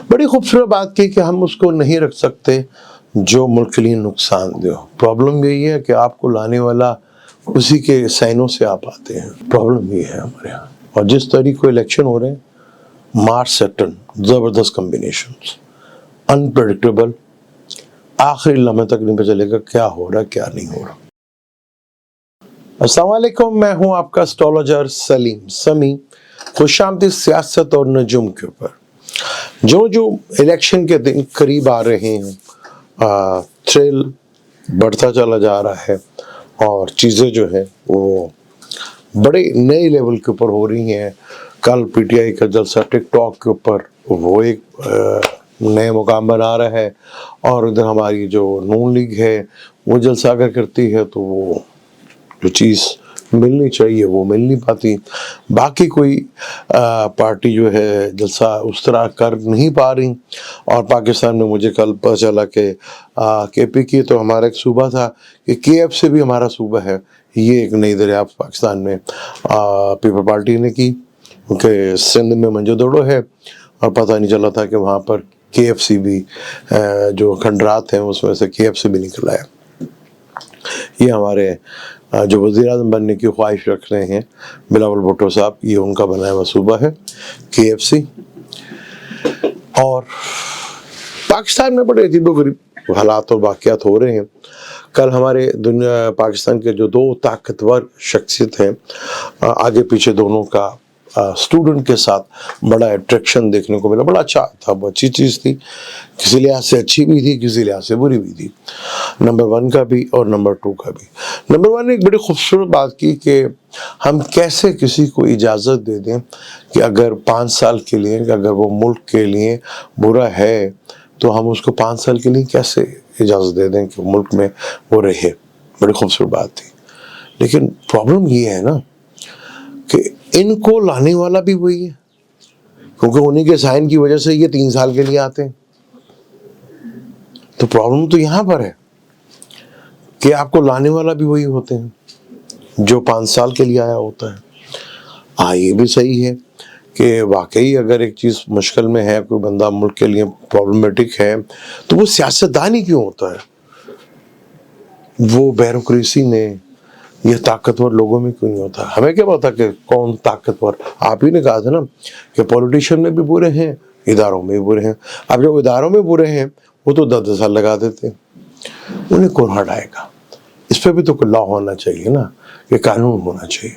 بڑی خوبصورت بات کی کہ ہم اس کو نہیں رکھ سکتے جو ملک کے لیے نقصان دہ ہو. پرابلم یہی ہے کہ آپ کو لانے والا اسی کے سینوں سے آپ آتے ہیں. پرابلم یہ ہے ہمارے یہاں. اور جس طریقے الیکشن ہو رہے ہیں مارچ سیٹن زبردست کمبینیشنز انپریڈکٹیبل. آخری لمحے تک نہیں پتہ چلے گا کیا ہو رہا ہے کیا نہیں ہو رہا. السلام علیکم، میں ہوں آپ کا اسٹرالوجر سلیم سمی. خوش آمدید سیاست اور نجوم کے اوپر. جو الیکشن کے دن قریب آ رہے ہیں تھرل بڑھتا چلا جا رہا ہے اور چیزیں جو ہیں وہ بڑے نئے لیول کے اوپر ہو رہی ہیں. کل پی ٹی آئی کا جلسہ ٹک ٹاک کے اوپر وہ ایک نئے مقام بنا رہا ہے، اور ادھر ہماری جو نون لیگ ہے وہ جلسہ اگر کرتی ہے تو وہ جو چیز ملنی چاہیے وہ مل نہیں پاتی. باقی کوئی پارٹی جو ہے جلسہ اس طرح کر نہیں پا رہی. اور پاکستان میں مجھے کل پتہ چلا کہ کے پی کی تو ہمارا ایک صوبہ تھا کہ کے ایف سے بھی ہمارا صوبہ ہے. یہ ایک نئی دریافت پاکستان میں پیپل پارٹی نے کی، کیونکہ سندھ میں منجو دڑو ہے اور پتہ نہیں چلا تھا کہ وہاں پر کے ایف سی بھی جو کھنڈرات ہیں اس میں سے کے ایف سی بھی نکل آیا. یہ ہمارے جو وزیر اعظم بننے کی خواہش رکھ رہے ہیں بلاول بھٹو صاحب، یہ ان کا بنایا ہوا صوبہ ہے کے ایف سی. اور پاکستان میں بڑے عجیب و غریب حالات اور واقعات ہو رہے ہیں. کل ہمارے پاکستان کے جو دو طاقتور شخصیت ہیں آگے پیچھے دونوں کا اسٹوڈنٹ کے ساتھ بڑا اٹریکشن دیکھنے کو ملا. بڑا اچھا تھا، بہت اچھی چیز تھی. کسی لحاظ سے اچھی بھی تھی، کسی لحاظ سے بری بھی تھی. نمبر 1 کا بھی اور نمبر 2 کا بھی. نمبر 1 نے ایک بڑی خوبصورت بات کی کہ ہم کیسے کسی کو اجازت دے دیں کہ اگر 5 سال کے لیے، کہ اگر وہ ملک کے لیے برا ہے تو ہم اس کو 5 سال کے لیے کیسے اجازت دے دیں کہ ملک میں وہ رہے. بڑی خوبصورت بات تھی. لیکن پرابلم یہ ہے نا کہ ان کو لانے والا بھی وہی ہے، کیونکہ انہیں کے سائن کی وجہ سے یہ 3 سال کے لیے آتے ہیں. تو پرابلم تو یہاں پر ہے کہ آپ کو لانے والا بھی وہی ہوتے ہیں جو 5 سال کے لیے آیا ہوتا ہے. یہ بھی صحیح ہے کہ واقعی اگر ایک چیز مشکل میں ہے، کوئی بندہ ملک کے لیے پرابلمیٹک ہے، تو وہ سیاستدان ہی کیوں ہوتا ہے؟ وہ بیوروکریسی میں یہ طاقتور لوگوں میں کیوں نہیں ہوتا؟ ہمیں کیا پتا کہ کون طاقتور؟ آپ ہی نے کہا تھا نا کہ پولیٹیشین میں بھی برے ہیں، اداروں میں بھی برے ہیں. اب جو اداروں میں برے ہیں وہ تو 10 سال لگا دیتے ہیں، انہیں کون ہٹائے گا؟ اس پہ بھی تو کوئی لا ہونا چاہیے نا، کہ قانون ہونا چاہیے.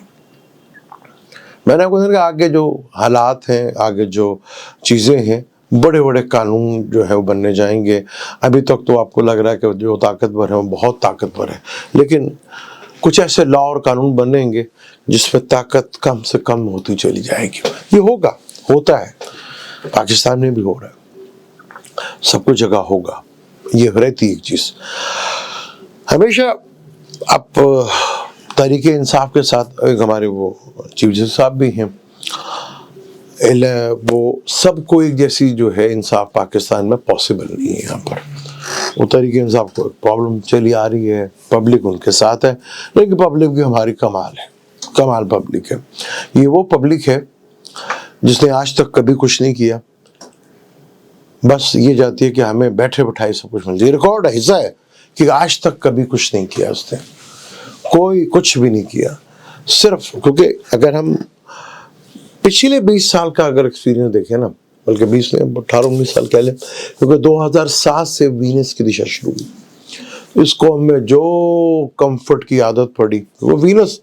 میں نے آپ کو کہا آگے جو حالات ہیں، آگے جو چیزیں ہیں، بڑے بڑے قانون جو ہے وہ بننے جائیں گے. ابھی تک تو آپ کو لگ رہا ہے کہ جو طاقتور ہیں وہ بہت طاقتور ہیں، لیکن کچھ ایسے لا اور قانون بنیں گے جس میں طاقت کم سے کم ہوتی چلی جائے گی. یہ ہوگا، ہوتا ہے، پاکستان میں بھی ہو رہا ہے، سب کو جگہ ہوگا. یہ رہتی ایک چیز ہمیشہ. اب تحریک انصاف کے ساتھ ایک ہمارے وہ چیف جسٹس صاحب بھی ہیں، وہ سب کو ایک جیسی جو ہے انصاف پاکستان میں پاسبل نہیں ہے. یہاں پر وہ تحریک انصاف کو پرابلم چلی آ رہی ہے، پبلک ان کے ساتھ ہے، لیکن پبلک بھی ہماری کمال ہے، کمال پبلک ہے. یہ وہ پبلک ہے جس نے آج تک کبھی کچھ نہیں کیا، بس یہ جاتی ہے کہ ہمیں بیٹھے بٹھائے سب کچھ مل جائے. ریکارڈ ہے، حصہ ہے کہ آج تک کبھی کچھ نہیں کیا اس نے، کوئی کچھ بھی نہیں کیا. صرف کیونکہ اگر ہم پچھلے 20 سال کا اگر ایکسپیرینس دیکھیں نا، بلکہ 20 نہیں 18-19 سال کہہ لیں، کیونکہ 2007 سے وینس کی دشا شروع ہوئی. اس قوم میں جو کمفرٹ کی عادت پڑی، وہ وینس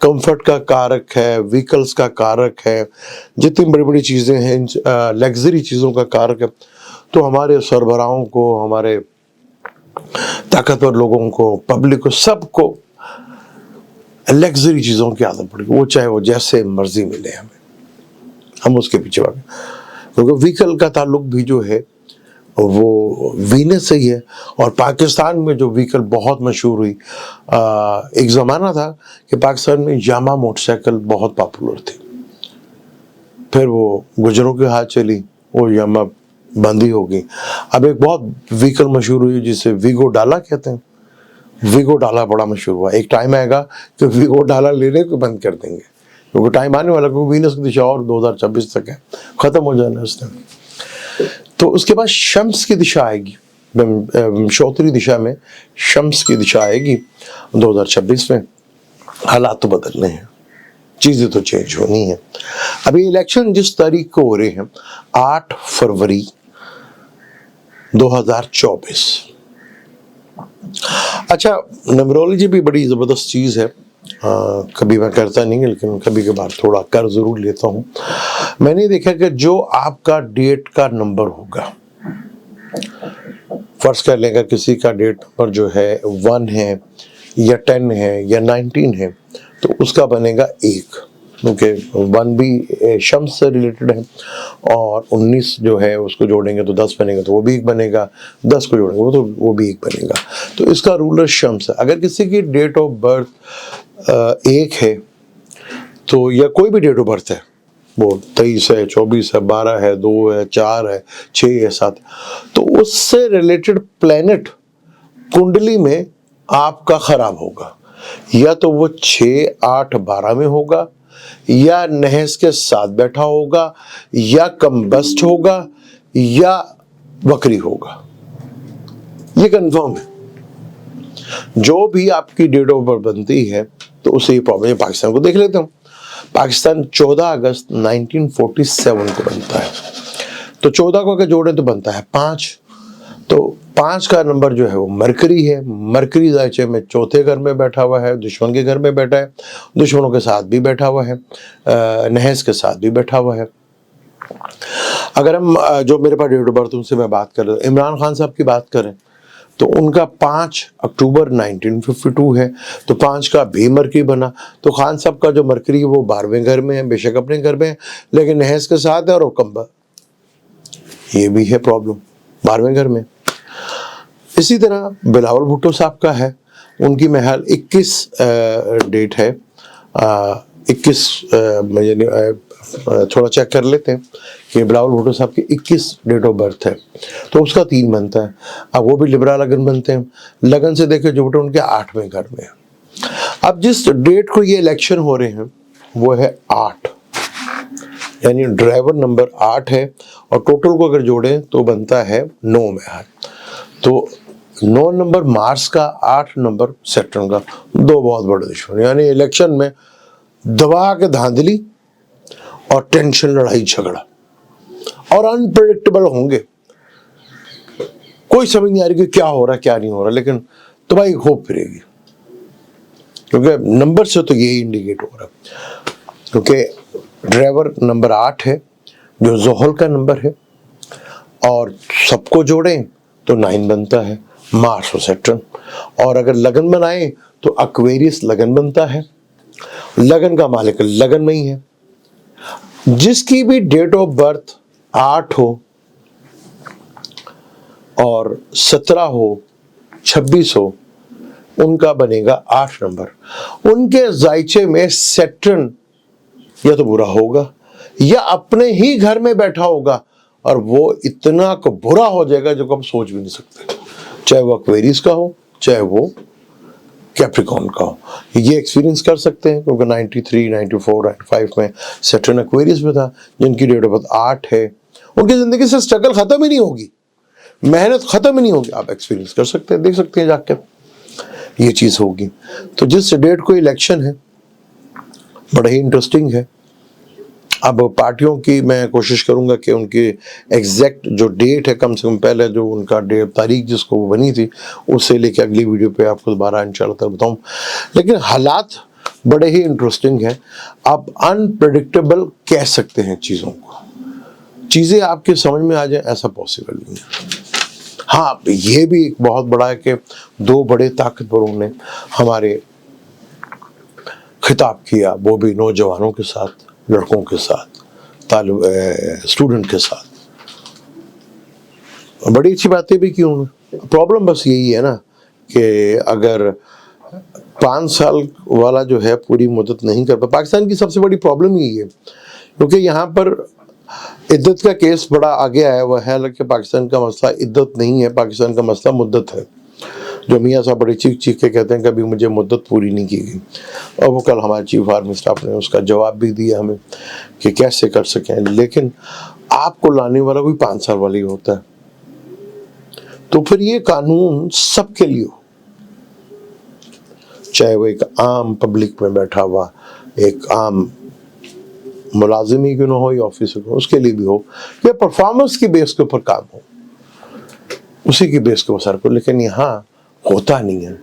کمفرٹ کا کارک ہے، ویکلز کا کارک ہے، جتنی بڑی بڑی چیزیں ہیں لگژری چیزوں کا کارک ہے. تو ہمارے سربراہوں کو، ہمارے طاقتور لوگوں کو، پبلک کو، سب کو لگژری چیزوں کی عادت پڑی. وہ چاہے وہ جیسے مرضی ملے ہم اس کے پیچھے بھاگیں. کیونکہ ویکل کا تعلق بھی جو ہے وہ وینس سے ہی ہے. اور پاکستان میں جو ویکل بہت مشہور ہوئی، ایک زمانہ تھا کہ پاکستان میں یاما موٹر سائیکل بہت پاپولر تھی، پھر وہ گجروں کے ہاتھ چلی، وہ یاما بندی ہو گئی. اب ایک بہت ویکل مشہور ہوئی جسے ویگو ڈالا کہتے ہیں. ویگو ڈالا بڑا مشہور ہوا. ایک ٹائم آئے گا کہ ویگو ڈالا لینے کو بند کر دیں گے، کیونکہ ٹائم آنے والا، کیونکہ وینس کی دشا اور 2026 تک ہے، ختم ہو جانا اس نے. تو اس کے بعد شمس کی دشا آئے گی، شوتری دشا میں شمس کی دشا آئے گی 2026 میں. حالات تو بدلنے ہیں، چیزیں تو چینج ہونی ہیں. ابھی الیکشن جس تاریخ کو ہو رہے ہیں 8 فروری 2024. اچھا، نمبرولوجی بھی بڑی زبردست چیز ہے. کبھی میں کرتا نہیں لیکن کبھی کبھار تھوڑا کر ضرور لیتا ہوں. میں نے دیکھا کہ جو آپ کا ڈیٹ کا نمبر ہوگا، فرض کر لیں گا کسی کا ڈیٹ نمبر جو ہے 1 ہے یا 10 ہے یا 19 ہے تو اس کا بنے گا 1، کیونکہ 1 بھی شمس سے ریلیٹڈ ہے، اور 19 جو ہے اس کو جوڑیں گے تو 10 بنے گا تو وہ بھی 1 بنے گا، 10 کو جوڑیں گے تو وہ بھی 1 بنے گا. تو اس کا رولر شمس ہے. اگر کسی کی ڈیٹ آف برتھ 1 ہے تو، یا کوئی بھی ڈیٹ آف برتھ ہے، وہ 23 ہے، 24 ہے، 12 ہے، 2 ہے، 4 ہے، 6 ہے، 7، تو اس سے ریلیٹڈ پلینٹ کنڈلی میں آپ کا خراب ہوگا. یا تو وہ 6، 8، 12 میں ہوگا، یا نحس کے ساتھ بیٹھا ہوگا، یا کمبسٹ ہوگا، یا وکری ہوگا. یہ کنفرم ہے. جو بھی آپ کی ڈیٹ آف برتھ بنتی ہے تو اسے یہ پرابلم ہے. پاکستان کو دیکھ لیتے ہوں. پاکستان 14 اگست 1947 کو بنتا ہے. تو 14 کو اگر جوڑیں تو بنتا ہے 5. تو 5 کا نمبر جو ہے وہ مرکری ہے. مرکری ذائچے میں چوتھے گھر میں بیٹھا ہوا ہے، دشمن کے گھر میں بیٹھا ہے، دشمنوں کے ساتھ بھی بیٹھا ہوا ہے، نحس کے ساتھ بھی بیٹھا ہوا ہے. اگر ہم جو میرے پاس ڈیٹ آف برتھ ان سے میں بات کر رہا ہوں، عمران خان صاحب کی بات کریں تو ان کا 5 اکتوبر 1952 ہے. تو 5 کا بھی مرکری بنا. تو خان صاحب کا جو مرکری ہے وہ 12ویں گھر میں ہے، بے شک اپنے گھر میں ہے لیکن نحس کے ساتھ ہے اور کمبا، یہ بھی ہے پرابلم 12ویں گھر میں. اسی طرح بلاول بھٹو صاحب کا ہے، ان کی محل 21 ڈیٹ ہے. 21 تھوڑا چیک کر لیتے ہیں کہ بلاول بھٹو صاحب کی 21 ڈیٹ آف برتھ ہے تو اس کا 3 بنتا ہے. اب وہ بھی لبرا لگن بنتے ہیں. لگن سے دیکھیں جو ان کے 8ویں گھر میں ہے. اب جس ڈیٹ کو یہ الیکشن ہو رہے ہیں وہ ہے 8، یعنی ڈرائیور نمبر 8 ہے، اور ٹوٹل کو اگر جوڑیں تو بنتا ہے 9 محل. تو 9 نمبر مارس کا، 8 نمبر سیٹرن کا، 2 بہت بڑے دشمن. یعنی الیکشن میں دبا کے دھاندلی اور ٹینشن، لڑائی جھگڑا، اور انپریڈکٹیبل ہوں گے. کوئی سمجھ نہیں آ رہی کہ کیا ہو رہا ہے کیا نہیں ہو رہا، لیکن تباہی خوب پھرے گی، کیونکہ نمبر سے تو یہی انڈیکیٹ ہو رہا ہے. کیونکہ ڈرائیور نمبر 8 ہے جو زحل کا نمبر ہے، اور سب کو جوڑیں تو 9 بنتا ہے، مارس اور سیٹرن. اور اگر لگن بنائیں تو ایکویریس لگن بنتا ہے. لگن کا مالک لگن میں ہی ہے. جس کی بھی ڈیٹ آف برتھ 8 ہو اور 17 ہو، 26 ہو، ان کا بنے گا 8 نمبر. ان کے ذائچے میں سیٹرن یا تو برا ہوگا یا اپنے ہی گھر میں بیٹھا ہوگا، اور وہ اتنا کو برا ہو جائے گا جو کہ ہم سوچ بھی نہیں سکتے، چاہے وہ ایکویریس کا ہو چاہے وہ کیپریکون کا ہو. یہ ایکسپیرینس کر سکتے ہیں کیونکہ 93، 94، 95 میں سیٹرن ایکویریس میں تھا. جن کی ڈیٹ آف برتھ 8 ہے ان کی زندگی سے سٹرگل ختم ہی نہیں ہوگی، محنت ختم ہی نہیں ہوگی. آپ ایکسپیرینس کر سکتے ہیں، دیکھ سکتے ہیں جا کے یہ چیز ہوگی. تو جس ڈیٹ کو الیکشن ہے بڑا ہی انٹرسٹنگ ہے. اب پارٹیوں کی میں کوشش کروں گا کہ ان کی ایگزیکٹ جو ڈیٹ ہے، کم سے کم پہلے جو ان کا تاریخ جس کو وہ بنی تھی اس سے لے کے اگلی ویڈیو پہ آپ کو دوبارہ انشاءاللہ بتاؤں. لیکن حالات بڑے ہی انٹرسٹنگ ہیں. آپ انپریڈکٹیبل کہہ سکتے ہیں چیزوں کو، چیزیں آپ کے سمجھ میں آ جائیں ایسا پاسبل نہیں ہے. ہاں یہ بھی ایک بہت بڑا ہے کہ 2 بڑے طاقتوروں نے ہمارے خطاب کیا، وہ بھی نوجوانوں کے ساتھ، لڑکوں کے ساتھ، اسٹوڈنٹ کے ساتھ. بڑی اچھی باتیں بھی کی انہوں نے. پرابلم بس یہی ہے نا کہ اگر 5 سال والا جو ہے پوری مدت نہیں کر پا. پاکستان کی سب سے بڑی پرابلم یہی ہے کیونکہ یہاں پر عدت کا کیس بڑا آگے آیا ہوا ہے. حالانکہ پاکستان کا مسئلہ عدت نہیں ہے، پاکستان کا مسئلہ مدت ہے. جو میاں صاحب بڑے چیخ چیخ کے کہتے ہیں کہ ابھی مجھے مدت پوری نہیں کی گئی، اور وہ کل ہمارے چیف آرمی اسٹاف نے اس کا جواب بھی دیا ہمیں کہ کیسے کر سکیں. لیکن آپ کو لانے والا کوئی 5 سال والا ہی ہوتا ہے. تو پھر یہ قانون سب کے لیے ہو, چاہے وہ ایک عام پبلک میں بیٹھا ہوا ایک عام ملازم ہی کیوں نہ ہو یا آفیسر ہو, اس کے لیے بھی ہو, یا پرفارمنس کی بیس کے اوپر کام ہو, اسی کی بیس کے اوپر سر کو. لیکن یہاں ہوتا نہیں ہے.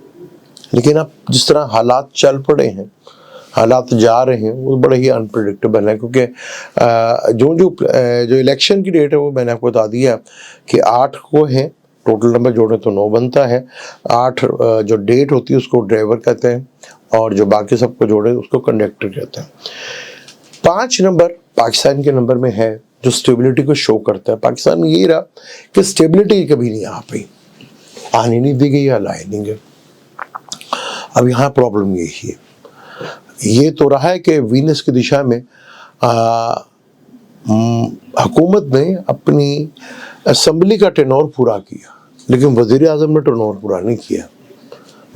لیکن اب جس طرح حالات چل پڑے ہیں, حالات جا رہے ہیں, وہ بڑے ہی انپریڈکٹیبل ہیں. کیونکہ جو الیکشن کی ڈیٹ ہے وہ میں نے آپ کو بتا دیا کہ 8 کو ہے, ٹوٹل نمبر جوڑے تو 9 بنتا ہے. 8 جو ڈیٹ ہوتی ہے اس کو ڈرائیور کہتے ہیں, اور جو باقی سب کو جوڑے اس کو کنڈکٹر کہتے ہیں. 5 نمبر پاکستان کے نمبر میں ہے جو سٹیبلٹی کو شو کرتا ہے. پاکستان میں یہ رہا کہ سٹیبلٹی کبھی نہیں آ پئی, آنے نہیں دی گئی یا لائے نہیں گئے. اب یہاں پرابلم یہی ہے. یہ تو رہا ہے کہ وینس کی دشا میں حکومت نے اپنی اسمبلی کا ٹینور پورا کیا, لیکن وزیر اعظم نے ٹینور پورا نہیں کیا.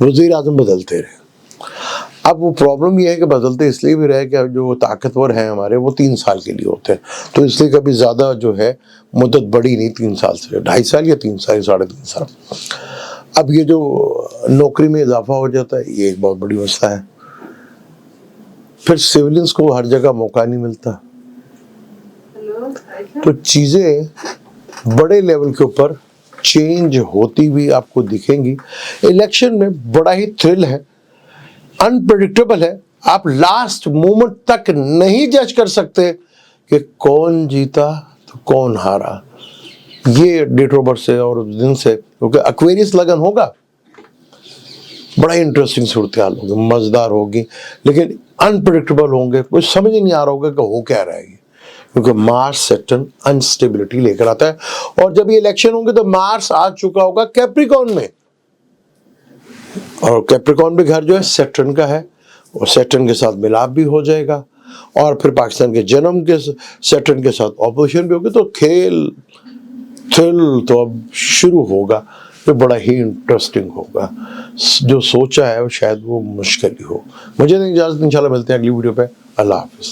وزیر اعظم بدلتے رہے. اب وہ پرابلم یہ ہے کہ بدلتے اس لیے بھی رہے کہ جو طاقتور ہیں ہمارے وہ 3 سال کے لیے ہوتے ہیں, تو اس لیے کبھی زیادہ جو ہے مدت بڑی نہیں, 3 سال سے 2.5 سال یا 3 سال 3.5 سال. اب یہ جو نوکری میں اضافہ ہو جاتا ہے یہ ایک بہت بڑی مسئلہ ہے. پھر سیولینز کو ہر جگہ موقع نہیں ملتا, تو چیزیں بڑے لیول کے اوپر چینج ہوتی ہوئی آپ کو دکھیں گی. الیکشن میں بڑا ہی تھرل ہے, انپریڈکٹیبل ہے. آپ لاسٹ مومنٹ تک نہیں جج کر سکتے کہ کون جیتا تو کون ہارا. یہ ڈیٹ آف برتھ سے اور دن سے, کیونکہ ایکویریس لگن ہوگا, بڑا ہی انٹرسٹنگ صورتحال ہوگی, مزدار ہوگی, لیکن انپریڈکٹیبل ہوں گے. کچھ سمجھ ہی نہیں آ رہا ہوگا کہ ہو کیا رہا ہے, کیونکہ مارس سیٹرن انسٹیبلٹی لے کر آتا ہے. اور جب یہ الیکشن ہوں گے تو مارس آ چکا ہوگا کیپریکون میں, اور کیپریکون بھی گھر جو ہے سیٹرن کا ہے, اور سیٹرن کے ساتھ ملاپ بھی ہو جائے گا, اور پھر پاکستان کے جنم کے سیٹرن کے ساتھ اپوزیشن بھی ہوگی. تو کھیل تھرل تو اب شروع ہوگا, جو بڑا ہی انٹرسٹنگ ہوگا. جو سوچا ہے وہ شاید وہ مشکل ہی ہو. مجھے اجازت, انشاءاللہ ملتے ہیں اگلی ویڈیو پہ. اللہ حافظ.